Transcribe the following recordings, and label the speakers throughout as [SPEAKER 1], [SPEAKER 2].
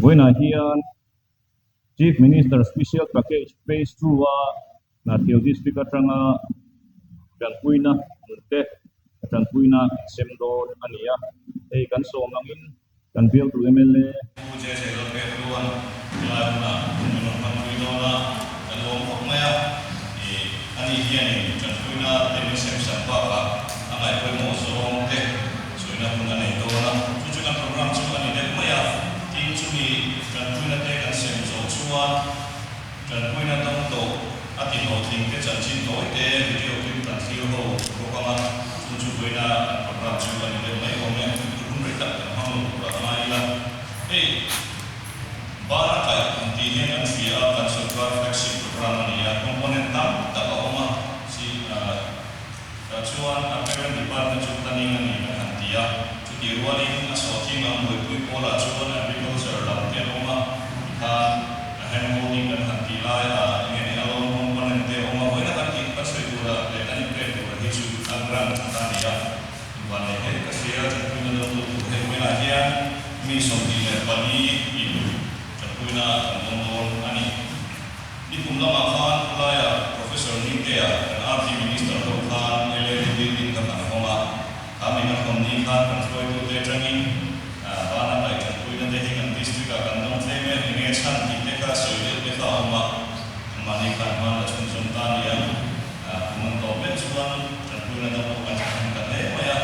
[SPEAKER 1] Buena hian Chief Minister Special Package Phase 2 na Thieu District atanga Rangpuina munte Rangpuina semdon ania ei kan som langin kan bial tu MLA
[SPEAKER 2] je se lo pe ruan la na no man no na lo ko maya ani hian ni Rangpuina te sem sam pa pa angai ko mo so te so ina kun ani do na chu kan program chu ani de maya tin chu ni Rangpuina te kan sem zo chuwa Rangpuina tong to ati no thing ke chan chin to te video clip tan thil ho ko ka ma chu buina program chu ani de mai o me kun ri ta ha lo ra mai la ei bara kai anti hian an fia kan sarkar flagship program ani ya component tam ta ka oma si chuan a parent department chu taning ani kan hantia chu ti ruanin a so thing am boi pui pola chuan agriculture lam te oma ha hand holding kan hanti lai a nge alo component te oma hoina kan ki ka sei dura le tani pre dura hi chu agran ta ni ya wan le he ka sia chu ni lo tu he hoina hian mi som di le pani in Rangpuina Andongol ani ni kumlama khan ulaya professor Ninkea an RT minister ho khan ele din ka kan homa kami na kom ni khan control to the training bana kai Rangpuina de hingan district ka Andong the me nge chan ti te ka soile te ka homa mani khan ma la chun chun ta ni an kumon to be chuan Rangpuina da ko kan kan le maya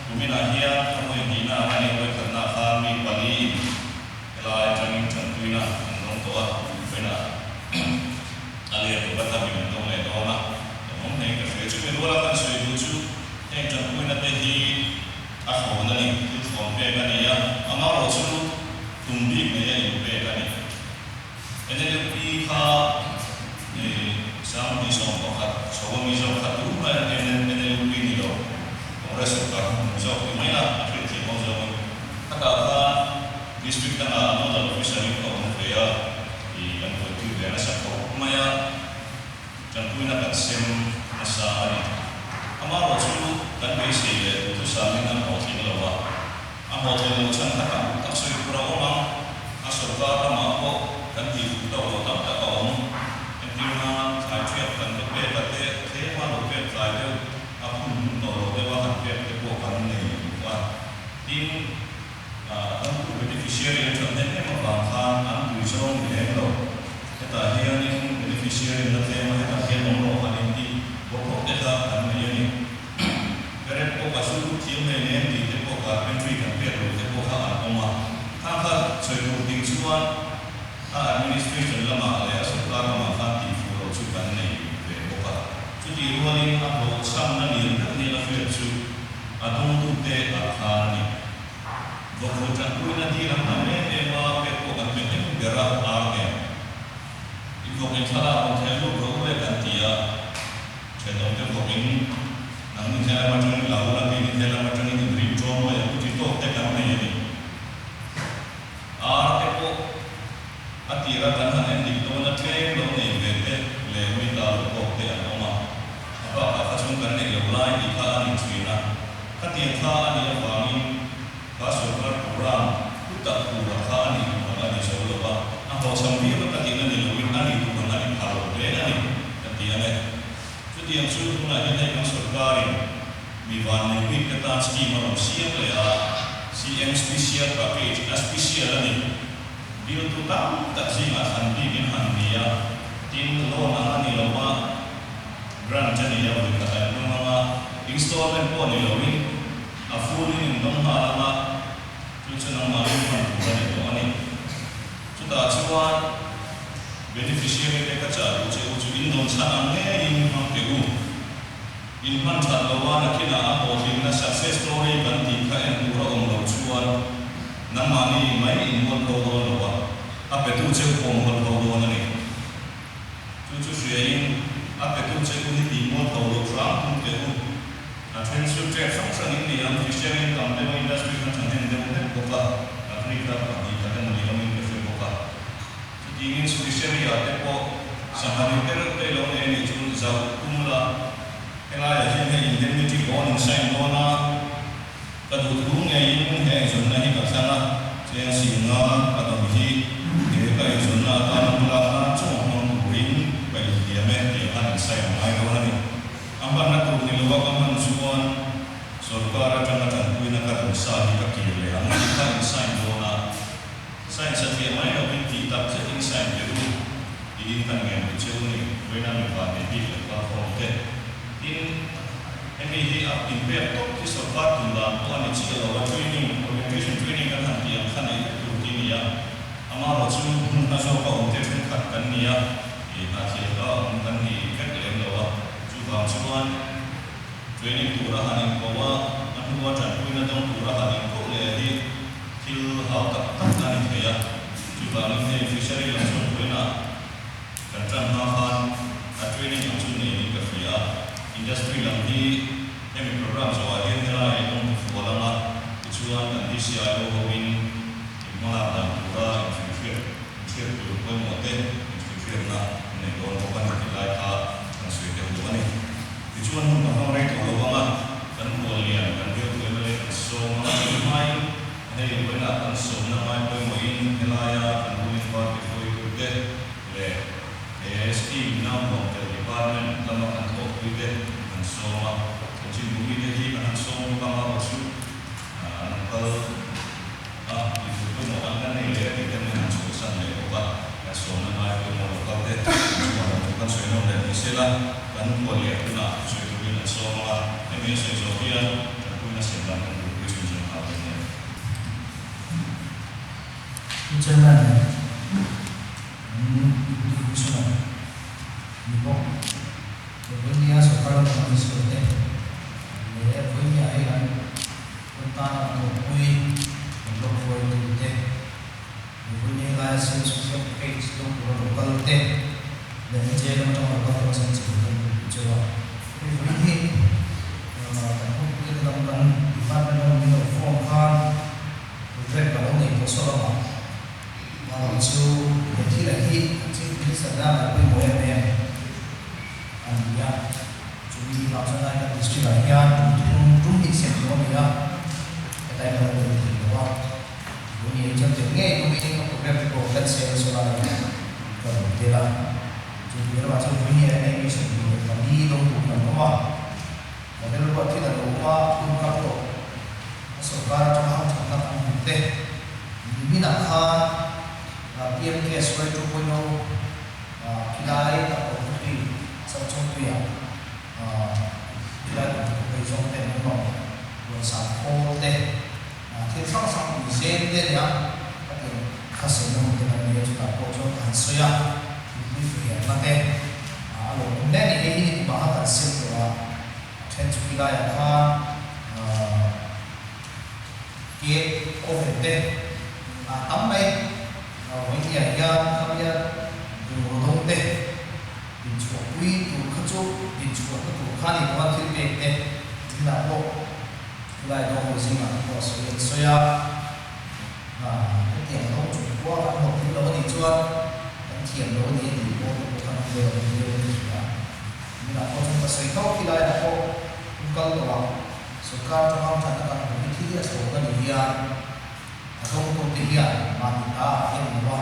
[SPEAKER 2] kumina hian ko ni na ani ko kan na khan mi pani lai training Rangpuina Andong to a ali ko bata bi no me do na mo ne ka fe chu me wala kan soi du chu en Rangpuina te hi a ho na ni tu thom pe ga ni ya ama ro chu tumbi me ya yu pe ga ni ene le pi kha ni sam ni so ko kha so mi so kha tu ma ene le pi ni lo ko re so ka so ki mai na a ti mo so ka ka district na no da official ko mo pe ya i kan ko tu de na sa ko maya Rangpuina kan sem asa ani amaro chu kan be se le tu sa min an ho thin lo wa a ho thin lo chan ta ta soi pura o ma a so ka ta ma ko kan ti fu ta lo ta ta om en ti na sai chue kan de pe ta te ma lo pe sai de a phun to lo de wa kan pe te ko kan nei wa tin an ku beneficiary an ne ma ba khan an du zong ni he lo ta hian in beneficiary na te ma ta ke no an ti ko ko te ta an ne ni kare ko ka su ti me ne ti te ko ka entry kan pe ro te ko ha an ma ta ka choi ro ding chuan a administration lama le a so ka ma fa ti fu ro chu kan nei ve ko ka chu ti ro ni a ro sam na ni ni la fe chu a dong tu te a kha ni bo ko Rangpuina ti ram na me e ma pe ko kan pe te gara a ne ko ke thala ko the lo ro le kan tia che dong te ko in nang ni thela ma chung la la ni thela ma chung ni dream jo mo ya ku ti to te kan nei ni te ko atira kan han en dik to na the lo nei ve te le mi ta lo ko te an ma apa ka chung kan nei lo lai ni kha ni china ka ti kha ani ya wa ni ka so ka program ku ta ku ra kha ni ma ni so lo ba a ho sam bi ba ka ti na ni lo ni ani tu na ni kha lo le na ni ka ti ane chu ti ang su na ni nei kan sarkar mi van ni wi ka ta scheme ro siam le a CM special package na special ani bil tu tam ta si ma san bi bin han ni ya tin lo na ni lo ma grant ni ya wi ka ta no ma installment po ni lo wi a full ni dong ma ma chu chu na ma ni man tu ni to ani chu ta chuan beneficiary te ka cha chu chu in don cha an ne in ma pe u in man cha lo wa na kina a ho thim na success story kan ti kha en tu ro om lo chuan na ma ni mai in mon lo lo wa a pe tu che ko mon lo lo na ni chu chu shue in a pe tu che ku ni ti mon lo lo tra tu te u a transfer che sang sang in ni am fishery kam de industry kan chan den de ko ka a ni ka ka ni ka den ni lo min fe ko ka ingin fishery a te ko samari te lo ne ni chu za kumla ela ya hin he indemnity bond in sign dona ka du nge in he zon na hi ka sana yang singa atau hi kai sunna tan pula chung mong buin kai dia me dia kan saya mai ko ni amban na tu ni lo ka man suan sorkara jana tan kuina ka sa hi ka ki le ang ni ka sai do na sai sa dia mai no bin ti tap se in sai de ru in kan ngen ni cheu ni wena mi ba ni bi le ka ko te in ini hi up in pe to ki sorkar tu la ko ani chi lo training orientation training kan han dia kan ai tu ti ni ya ama lo chu na so ka on te pen khat kan ni ya e na chi ka on kan ni ka le lo wa chu ba chuan training tu ra han ko wa an wa chan ku na dong tu ra han ko le hi thil ha ta ta na ni the ya chu ba ni fishery la so ku na kan tran na han a training chu ni ka fia industry lam hi emi program so a hen la e dong fu la ma chuan an DCIO ho in ma la pura infrastructure tu ko mo te infrastructure na ne don ko kan ki lai kha kan sui te ho ni chuan mun ma rai to lo ma kan mo lian kan dio ko le so ma mai ne ko na kan so na mai ko mo in helaya kan mo in ba ke foi ko te le AST na mo te department lama kan ko ku te kan so ma kan chin bu ni hi kan so ma ma ba su kalau itu pun orang kan ni dia kita dengan susah ni orang nasional mai pun orang kau deh orang bukan soal dan istilah kan boleh tu nak soal tu ni nasional ini soal Sofian aku nak sebab kan tu soal apa ni
[SPEAKER 3] Jangan semua ni pun dunia sekarang masih seperti ni dunia yang tentang mengakui mengakui itu punya lahir sosial page itu lokal te dan jadi macam apa proses sebelum jawab ini aku kita dalam department of form kan beberapa kalau ni posolah malah itu yang lagi jadi sedang apa yang boleh ni anda jadi laksana industri lain untuk disesuaikan dengan tại sao mình thì đúng không? Bởi vì trong trường nghe công ty có program của đất xe solar rồi thế là chúng tôi là trong cái này anh sẽ phải đi đông đủ là đúng không? Và cái lúc khi là đủ qua cung cấp độ solar trong hàng trăm năm thực tế mình đã khá là tiêm cái xoay trong quanh đâu khi lại là có cái sau trong tuyển khi lại có cái trong tiền đúng không? Rồi sản khô thế thiên sang sang bị xem thế nhá, cái khách sạn nó cái này chúng ta có cho ăn suy à, đi về mà thế, rồi nên thì cái gì mà khách sạn rồi, trên chúng ta là cái ô hình thế, tắm đây, với nhà ga, tham gia đồ đông thế, đi chùa quý, đồ khách chỗ, đi chùa cái đồ khá là quan trọng thế, thì là bộ lại đó hồi sinh mà có sự xoay cái tiền nó chủ qua các một thứ đó thì chưa cái tiền đó thì có khả năng nhiều như là có chúng ta xoay khâu khi lại là có câu đó số ca trong hàng trăm các cái thứ là số cái gì à không có gì à mà người ta hiện nó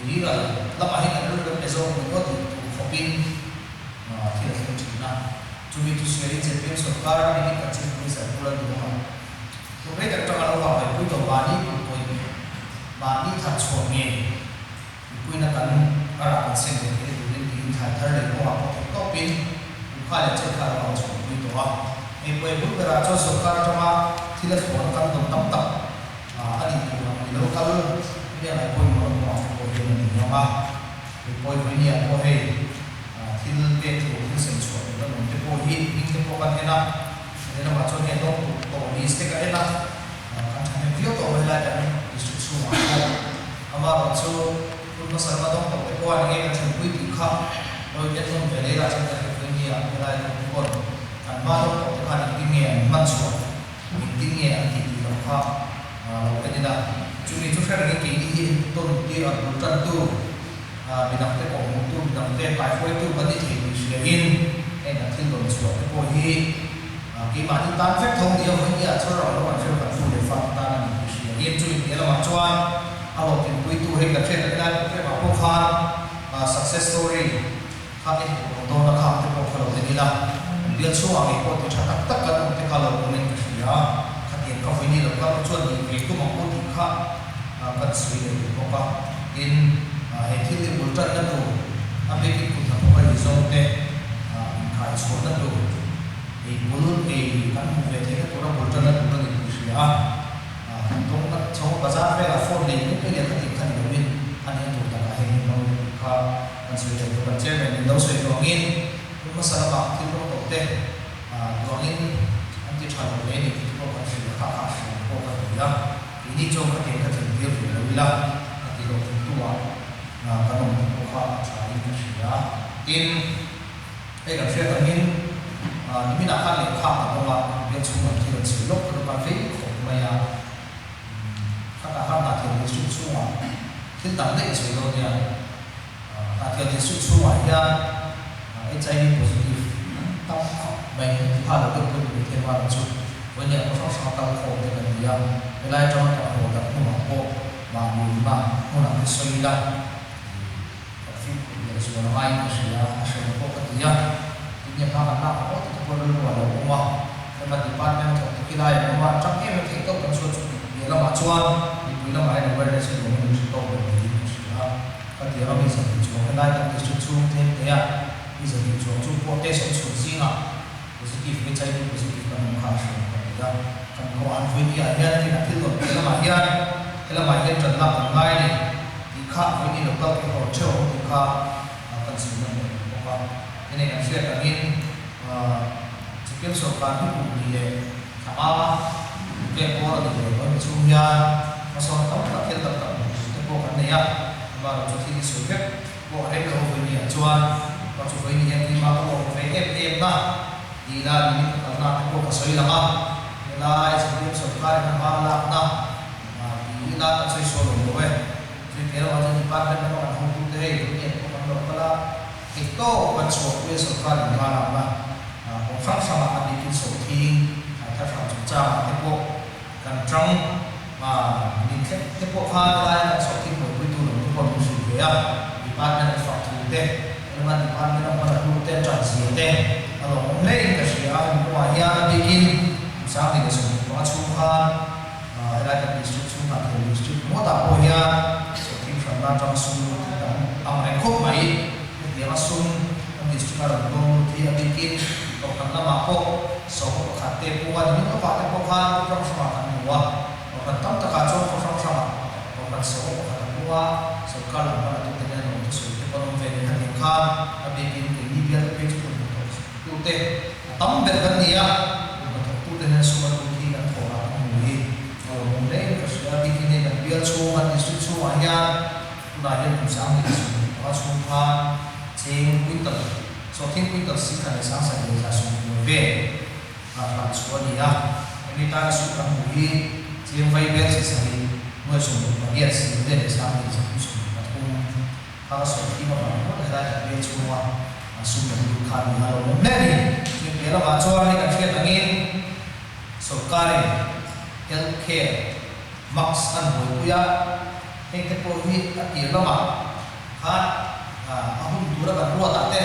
[SPEAKER 3] thì là lâm mà hiện là lúc đó bây giờ mình có thể có pin thì là không chỉ là cumi tu sendiri jadi sekarang ini kecil bisa bulan dua. Kemudian kita kalau apa itu bani bani tak suami, itu nak kan orang asing itu di thar le ko apa to pin bukan le cek kalau suami itu itu berarti sekarang cuma tidak suami kan tam tam ani itu lokal dia lah pun mau ini apa ini apa til pe tu sen chho da non te po hi ing te po kan ena ena ma chon he to ni ste ka ena kan thane vio to la da ni su su ma ko ama ba chu kun ma sarma dong to te po ani ka chen pui ti kha oi ke thon ve le la chen ta ke ni a ke la ni ko kan ma dong to ka ni ti nge ma chu ni ti nge a ti ti lo kha lo ke ni da chu ni chu kha ni ki hi to ti a tu tan tu binang te ko mo tu binang te kai foi tu ban ni thi ni in en da thil don chuan te ko hi ki ma ti tan fek thong dia ho ni a chora lo an fel kan fu le fa ta ni in chu in ela ma chuan a lo tin pui tu he ka thlen na ke ma po khan success story kha ni do na kha te po khalo te nila bial chu a mi ko ti tha tak kan te khalo ne ka sia kha ti ka vi ni lo ka chuan ni ve tu ma ko ti kha kan sui le ko ka in he thil ni bul tan na tu a be ki ku tha ko ri zong te khai chu na tu e bul e kan ve te ka tora bul tan na tu ni ku sia tong ka chong bazar ve la phone le ni ke le ka ti khan lo min an he tu ta ka he no ka kan sui le ko che me ni lo sui lo ngin ko ma sa ba ti lo to te lo ngin an ti tha lo le ni ti ko ka sui ka ka sui ko ka ya ini chong ka te ka ti bi lo la ti lo tu wa ka no ko ka cha ni ku sia in e ka che ka ngin ni mi na khan le kha ma ko la bi chu ma ti lo sui lo ko ka ve ko ma ya kata kata yang disusua kita tak sesuai dia kata yang disusua ya HIV positif tak baik pada betul betul orang tu banyak orang sakit kau dengan dia belai jangan tak kau tak kau mahu nak sesuai lah tapi dia semua lain dia asal kau dia ini kalau nak kau tu perlu ada rumah tempat department atau kita yang rumah cakap kita kan suatu dia lama cuan ibu lama ada berada di sini mungkin sudah berdiri sudah tapi orang bisa dijual kita kan dijual dia bisa dijual potensi sosial positif HIV positif kan menghasil ya kan kawan dia kita tidak lama terlalu ramai ni dikah ini lokal kita jauh dikah akan sebenarnya apa ini kan saya ingin jika sokan itu dia sama ke orang itu orang Cina masuk tahu tak kita tak itu bukan dia baru jadi sudah bukan dia kalau ini acuan kalau ini yang lima kalau VM lah di dalam ini karena aku kasih lama nilai sebelum sokan yang malah nak di dalam saya solo boleh jadi kalau ada di part yang orang hukum deh ini orang lokal itu masuk ke sokan yang malah lah orang sama ada di soking ada sama macam itu kan trong mà mình cái bộ pha đây là số tiền của quý tu là một phần sự việc bị bắt nên là phạt thủ tế nhưng mà bị bắt nên là bắt thủ tế trả gì tế alors hôm nay cái sự anh qua nhà đi in sáng thì cái sự quá chung pha lại cái sự chung pha thì sự mua tạo bộ nhà số tiền phần lan trong sung thì ông này khóc mấy cái mà sung ông thì chúng ta làm đồ thì đi in còn phần là mà khóc số khát tế buồn những cái phạt tế bộ pha trong số mà thành mua orang tak terkacau bersama-sama orang semua orang tua sekarang orang tu tidak nak masuk ke dalam venue hadikan tapi ini biar page pun tu teh tam berkan dia tu dengan semua bukti dan orang mui kalau mulai kerja bikin dan biar semua disusui hanya lahir bersama semua semua ceng pintar so ceng pintar sih kan sangat sangat semua be apa semua dia ini tak suka mui yang vibrant sekali, macam bagian sendiri dari sana itu semua. Kalau seperti mana, ada yang semua masuk dalam kami kalau nanti, kita macam ni kan kita ingin sokari, healthcare, max an boleh yang terpohit di lama, kan, aku dulu kan dua tak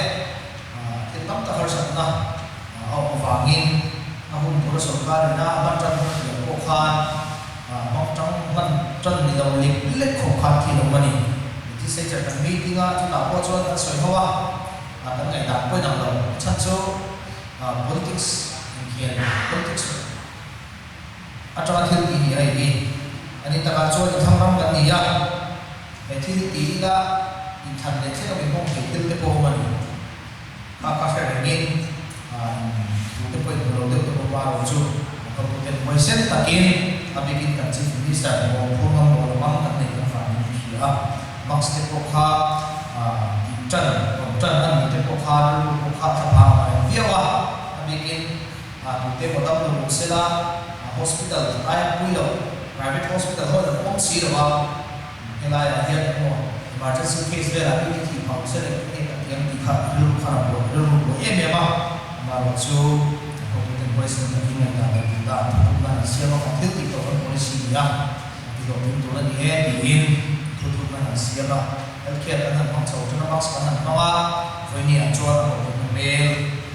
[SPEAKER 3] kita tak harus sana, aku fahmin, aku dulu sokari, nah macam yang bukan mong trong ngân chân thì đầu lịch khổ khăn thì đồng mani thì sẽ trở thành meeting chúng ta có cho ta soi hoa cái ngày nào quay nào đầu chân số politics hiện politics trong thiên thì hay đi anh ta có cho thì tham lam gần gì à cái thiên thì là internet sẽ là mình mong hiểu được cái bộ mình các phải nghe cái bộ đầu tiên tôi qua rồi chứ còn cái mới xét ta kiến tapi kita chief minister mau program mau lemang kan ni kan faham dia max te pokha chan an te pokha thapa dia wa tapi kin te botam lu sela hospital ai puilo private hospital ho da pom si wa helai ya dia mo emergency case le la ni ti phang se le ni ka tiang ti kha lu kha lu em ma ma chu ko te poison ta ni na da siapa yang tidak tahu polisi dia, lo tin tu na ni he in thu thu na sia ba healthcare kan han hong chau na box kan han ma voi ni a chua ko mail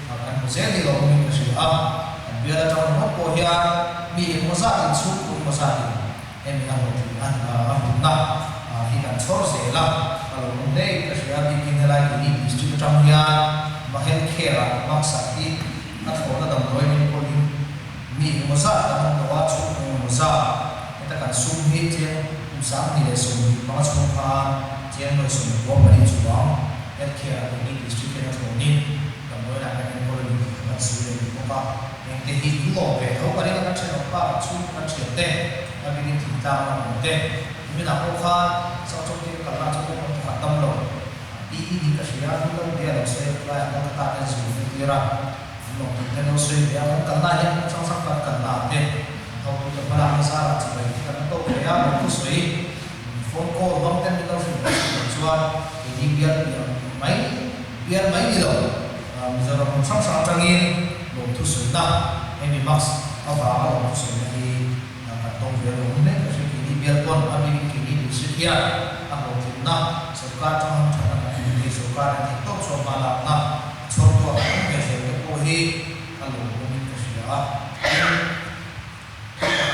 [SPEAKER 3] kan mo se ni lo mi ka sia bia la chau na ko hia mi mo sa tin su ku mo sa tin em na lo tin an na hi kan chor se la alo nei ka sia bi kin la ni district tam hia ma healthcare box sa ti na ko na dam roi ni ko ni mi mo sa ta mo wa chu mo sa ta kan sum hi che sang ni le sum ni ma chu kha che no sum ko pa ni chu ba healthcare ni district na ko ni dam roi la kan ko ni ma su le ko pa en te hi lo ve ko pa ni ka che no pa chu ka che te ta bi ni ti ta ma te mi na ko kha sa chu ti ka la chu ko ka tam lo di di ka sia ni lo dia lo se la ka ta ka zu ni ra lo te no se ya ka na ya sang sang ka na te ho to pa la sa ra chi bai ka to ke ya mo ku sui phone call long ten ni lo se chuan ni biar mai ni lo giờ là một sắp sẵn trang yên đồ thu sửa na em bị max ở vào đồ thu sửa thì cả công việc đồ hôm nay là sự kiện đi biên quan ở bên kỳ đi bị sự kiện ở đồ thu na số ca trong trong là cái số ca là tiếp tục số mà làm na sốตัวcũng phải sẽ cái cô hi ở đồ hôm nay cái sự đó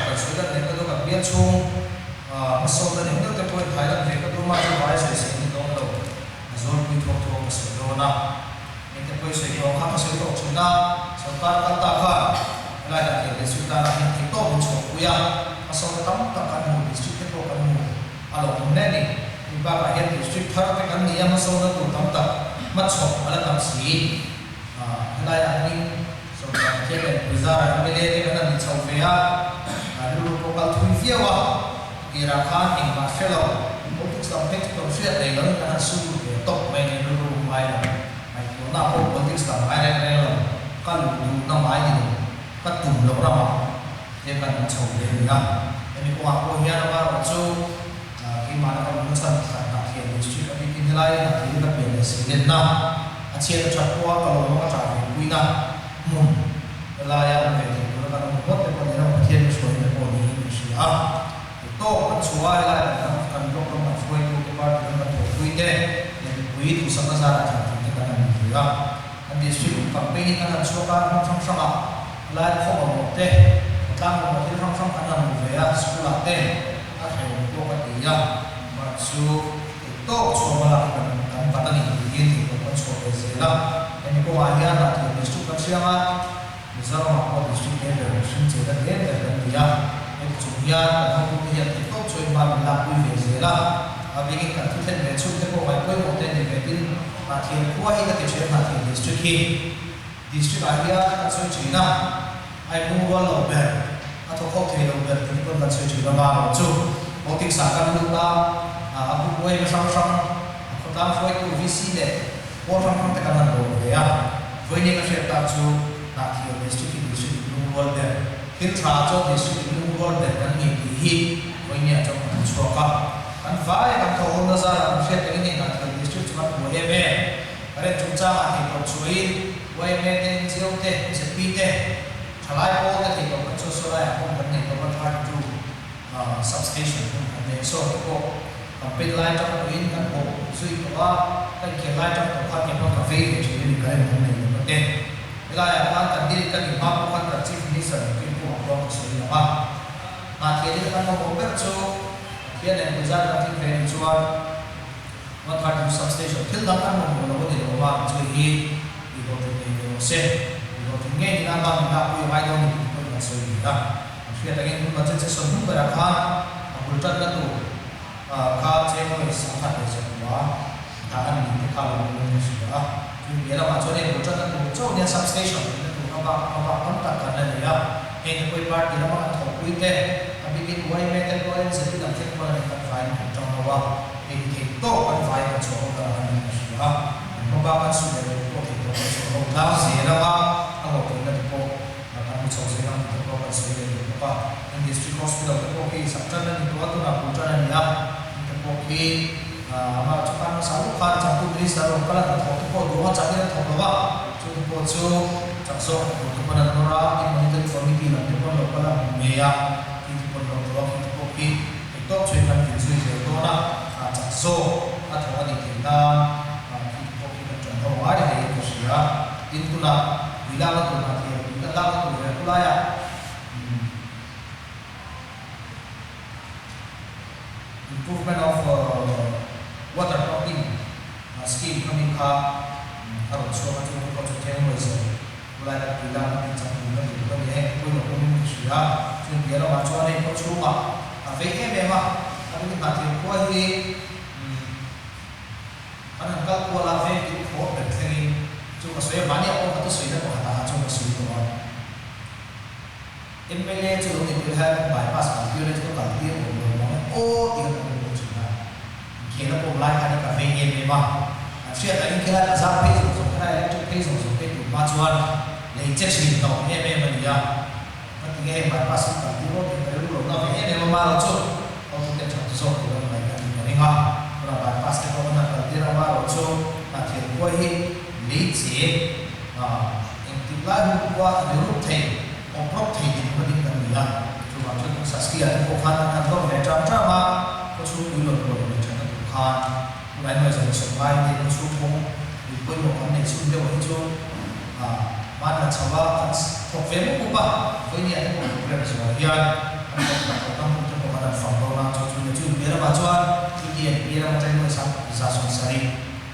[SPEAKER 3] cái số đó này cái đó biên chung số đó này cái tôi thấy là cái tôi mà tôi nói sẽ như đó đâu rồi tôi thuộc thuộc số đó na nên tôi sẽ có các sự tổ chức na số ta các ta cả lại là cái sự ta là những tổ chức số quia số tâm ta cần một district tổ cần một alo hôm nay này thì ba cái hiện district thar cái cần gì mà số nó tổ tâm ta mất số là tâm sĩ lại là những số ta cái này bây giờ là cái này cái này số về lúc lúc có thui phiêu thì ra khá hình mà sẽ là một cái dòng text tổ chức này nó là số để tập mấy cái lúc mai na ko politics ta ai re re lo kan du na mai ni ka tum lo ra ma ye kan chou le ni na ni ko a ko hian ma ro chu ki ma na ka mun san ta ta hian ni chi ka bi kin lai na ki ka pe le si len na a che ta cha ko ka lo ma ta ni wi na mun la ya ve ni ko ka no ko te ko ni na ka hian so ni ko ni shi a to ka chuwa la kan lo ko ma foi ko ka ba ka to wi te ni wi tu sa na sa ra ya anh district campaign kan han so ka sang sang la kho mo te tang mo te sang sang kan han ve ya school ate a he to ka ti ya ma su to so ma la kan pata ni yin ti ko so ke se la ani ko wa ya na to district ka sia ma zaro ma ko district ke de shin che da de da ya ani chu ya ka ko ti ya ti to choi ma la ku ve se la a bi ki kan tu ten le chu te ko wa ko mo te ni ve tin thiên qua hay là cái chuyện là thiên district khi district area là sự chỉ na ai cũng có lâu bền à thôi không thể lâu bền thì cũng là sự chỉ là ba một chút một tiếng sáng căn lúc ta cũng quay mà sang sang còn ta phải tu vi si để qua sang sang tất cả là đồ về à với những cái chuyện ta chú là thiên district blue world để thiên tra cho district blue world để cái gì thì với những trong cái số cả kan vai kan thâu na za la fiat cái này là cái district mà của em cái chúng ta là thì có chuối với em nên chiếu thế sẽ pi thế thay lại cô thì có cái số lại không vấn đề có cái thay chú substation này số có pin lại trong cái in kan bộ suy có cái kia lại trong cái cái cà phê thì chỉ đi cái này là cái là kan kan đi cái gì mà kan là chief minister cái của ông suy là mà thì cái kan có cái số hiện nay bây giờ là thiên về chuan một vài những substation thiếu đóng ăn một nó có thể là vào chơi hi thì có thể là xe thì có thể nghe thì đang bằng đã quy hoạch đâu thì có thể chơi gì đó hiện tại những vật chất sẽ sống với đặc ha một trận đất đủ khá chế người sáng tạo để chơi quá đã ăn những cái là một gì đó thì nghĩa là cho nên một trận đất đủ cho nên substation nó vào không tất cả này đấy hiện tại quy hoạch thì nó bằng thổ quy tế bikin way metal ko yan sa tilang check mo na kan trong hawa thì to kan file kan so ka han siya no ba kan su le ko thì to kan so la si la ba ang ko na ko kan so se na ko kan so le ko pa in district hospital ko ki sa tan ni to to na ko tan ni ya ko ki ma cha kan sa lu kan cha tu tri sa ro kala to ko do cha ni to ba chu ko chu cha so ko pa na no ra in monitoring committee na ko lo kala me ya to chui kan tin chui je to na chak so a tho ani tin na ki ko ki kan chon ho wa de ko sia tin tu na bila la tu na ti la la tu ve kula ya improvement of water pumping scheme coming up aro so ka chu ko chu tem mo so kula ya bila la tin chak ni na ko ni he ko no ko ni sia chu bi la ma chu ne ko chu ma ve ke me ma a ni ka ti ko hi ana ka ko la ve ki ko pe thei chu ka so ya ma ni ko ka to so ya ko ta chu ka so to MLA chu ni bi ha bypass ka bi le chu ka ti ko o ti ko ko chu na ke na ko lai ka ni ka ve ke me ma Siya tadi kira azab pay so kira electric pay so pay to machuan le check si to mania pati nge bypass ka duro pero lo na ve ne maro chu o te cha so ko na ka ni nga para bypass ke ko na ka dira maro chu na the ko hi le che en ti la hu kwa de ru the o prop the ni ko din kan ya chu ma chu sa skia ko khan na to ne tra ma ko chu ku lo ko ni cha ko khan lại nói rằng sự vai thì nó xuống không vì bây giờ con này xuống đều hay xuống ban là cháu ba thuộc về một cục với nhà cái một việc rồi hiện anh không phải có tâm cho một bạn phòng đâu nào cho chúng tôi biết là bao nhiêu thì hiện biết là trên người sáng ra xuống sài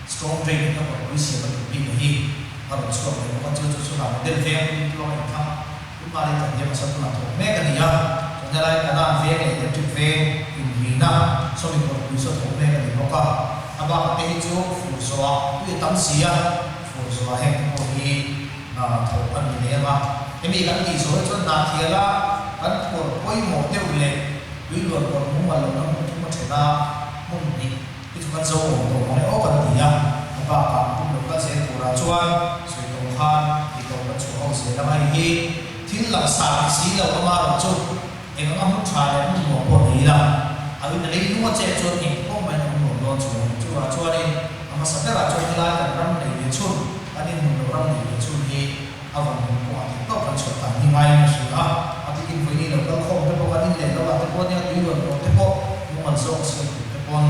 [SPEAKER 3] strong drink nó có quý sĩ và bị gì và một số người có chưa số nào đến về lo anh thằng chúng ta đi tập như mà sao tôi làm thuộc mấy cái gì á chúng ta lại cả đàn về này đến trực về thì na sau mình còn quý số thuộc mấy cái gì nó có abang teh itu fusoa itu tamsia fusoa heng kohi thokan ni ma emi kan ti so chon na thiala kan ko koi mo te ule wi lo ko mu ma lo na mu thena mun ni itu kan zo mo mo o kan ti ya ba ka mu lo ka se pura chuan sui to khan ti to ka chu ho se la mai hi thil la sa si lo ma ro chu eng ma mu tha le mu mo po ni la awi na le nu ma che chu ni ko ma na mu lo chu chua ni ama sakara chua la kan ram nei le chun ani mun ram nei le chun hi awan ko ati to kan chua ta ni mai na su a ati kin voi ni lo ko khom te ko ani le lo te ko ni ati lo ko te ko mu man so se te kon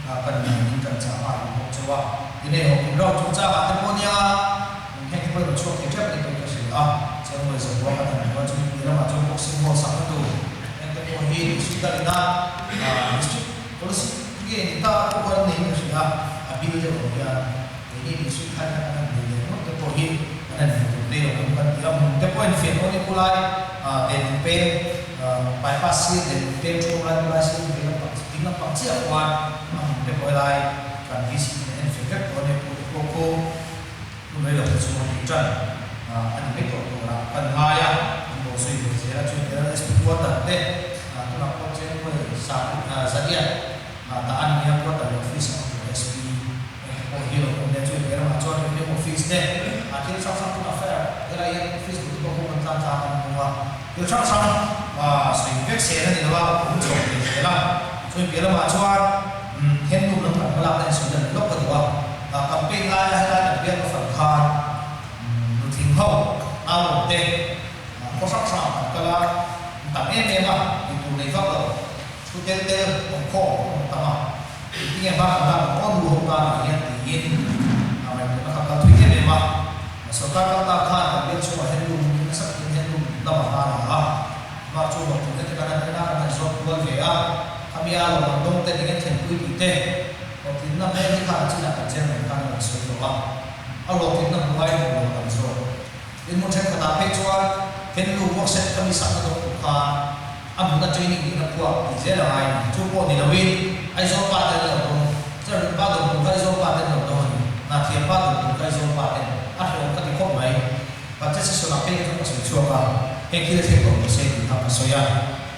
[SPEAKER 3] kan ni kan cha a mo chua ni ne ho kin ro chu cha ba te ko ni a he ke ko chua ke trap ni ko se a cha mo se ko ka ni ko chu ni la ma chu ko sim mo sa tu en te ko hi su ta na policy ये निता ऊपर नहीं है सुना अभी जो हो गया ये नहीं सुखा ना नहीं है तो तो ही अनंत तो ले लो हम दिया हम तो पॉइंट फिर होने को लाए देन पे bypass से देन पे जो लाए से दिन पंची अखबार हम तो कोई लाए kan visi dan fikat oleh pokok mulai dari semua hujan ada betul orang penmaya untuk sih saya cuma ekspor deh tulang pocong sadia taan yang kuat dari office SP oh hero kemudian juga era macam ini office deh akhir sama-sama pun affair era yang office itu kau mentang-mentang semua itu sama-sama sehingga saya ni lepas untuk lah so biar macam hendu lengkap melakukan sudah lok kedua campaign lain biar berfaham rutin kau awal deh kosak sama kalau tak memang itu level sudah ter kau tama ini yang bapak orang dulu orang yang ingin apa itu nak kata tu ini memang sekarang kata kan dia cuma hendu masa hendu lama lah macam waktu kita kadang-kadang ada suatu berbeza kami alam dong tadi kan tentu kita waktu itu nak ni kan cina kerja mereka nak suatu apa kalau kita mulai dengan suatu ini macam kata pejuan hendu wakset kami sangat berkuah abu na training ni na kuwa izela ai chupo ni lawin ai zo pa de lo dong zer pa do kai zo pa de lo dong na thia pa do kai zo pa de a ho ka ti ko mai pa che se so na pe ko so chua pa he ki se ko se ni ta so ya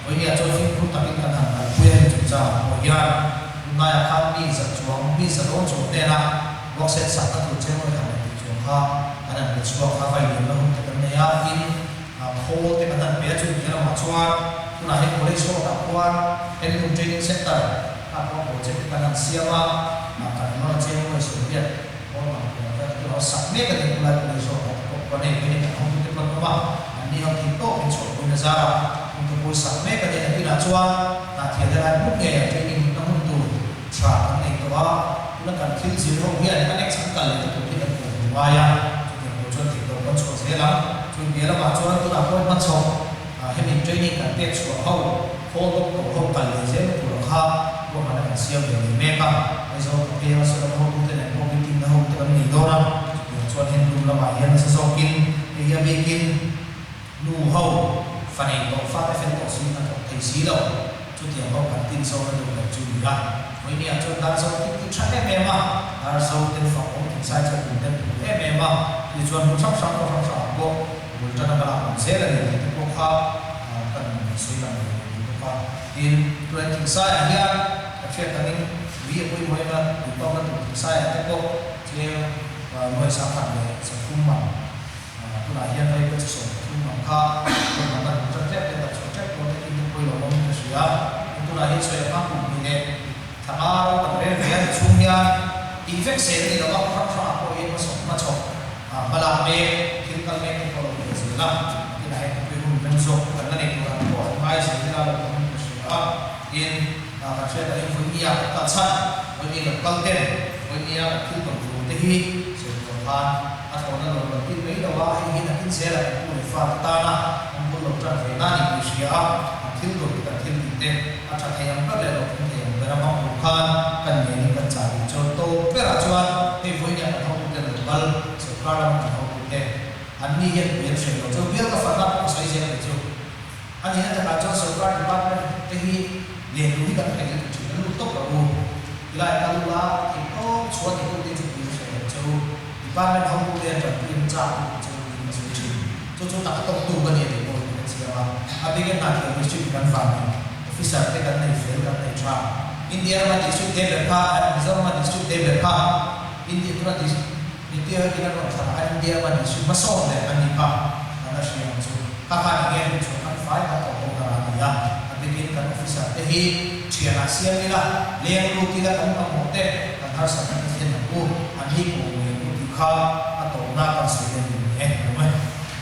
[SPEAKER 3] oi ni a cho fin ku ta bin kan han pa ku ya chu cha o ya na ya kha mi sa chuang mi sa don chu te na wok se sa ta tu che mo ta ni chu ha ana ni chu ha vai ni lo ta ne ya in ho te ka tan pe chu ni la ma chuan na he college so ta kuan training center apa project kanan siapa maka no cewek so dia orang kita harus submit ke college so ko ne ini kan untuk kita apa ini yang kita insya Allah bồi sắm mấy cái này là chuan là thiệt là lúc nghề training nó không tù trả cái này đó nó cần thiếu gì không biết cái này chẳng cần là cái tụi cái tụi vay à tụi cái chuan thì tụi con chuan dễ lắm tụi biết là mà chuan tụi nào cũng bắt sống hay mình training cần biết chuan hậu phô lúc cổ hậu cần là dễ tụi nó khác của mà nó cần siêu về mẹ cả bây giờ cái nó sẽ hậu tụi cái này hậu cái tim nó hậu tụi cái này đó lắm chuan hiện đúng là bài hiện nó sẽ do kinh bây giờ bị kinh nu hậu phần này có phát cái phần cổ xí nó thành xí đâu chút tiền hậu bản tin sau nó được là chú ý ra với nhà cho ta sau cái chắc em mà ta sau tên phòng cũng thành sai cho cùng tên em mà thì chuẩn một sắp sáng bộ một cho nó làm dễ là để cái bộ khác cần suy luận của các thì tôi thành sai ở nhà các chuyện ta nên ví dụ như vậy mà thì con nó thành sai ở cái bộ thì người sáng tạo này sẽ không bằng tôi là hiện nay cái số không bằng khác tôi là cần cho phép để tập cho phép tôi để in quay vào trong cái sự tôi là hiện sẽ phát cùng như thế thằng nào cần phải về chung nha effect sẽ thì nó có phát ra của yên mà sống mà làm về thì cần phải có một cái gì đó cái này tôi cũng nên dùng cần là để tôi có mai sẽ ra được một cái sự in các chuyện là những vấn đề các sát vấn đề là quan điểm vấn đề là khi còn phụ thế hi sự còn phan còn là lần tin mấy đâu á hay là tin sẽ là một pha ta na một cái lộ trình về nani bị xia thiếu đồ cái thiếu kinh tế chắc thầy em có lẽ là không thể về làm một phan cần những cái trả cho tôi biết là chuan thì với nhà không có tiền được bao sự cao là không có tiền anh đi hiện biến sẽ có cho biết cái phần nào cũng sẽ dễ được chứ anh hiện tại là cho sự cao thì bạn thì liền đúng cái cái chuyện nó lúc tốt là u lại là lúc là thì có số thì cũng đi chụp hình sẽ cho bạn mình không có tiền rồi tiền trả cho mình sự chỉ cho ta không tu cái này thì một cái gì đó bây giờ là cái chuyện căn bản officer cái này phải cái này trả India mà district developer Mizoram mà district developer India cũng là India cái nó là India mà district mà xong rồi anh đi pa là sẽ làm cho các bạn nghe được cho các phải các tổ công tác làm bây giờ cái officer cái hi chuyện là xem đi là liên lúc kia là cũng có một cái thằng sản xuất cái gì đó anh hi cũng khá tổ na còn sử dụng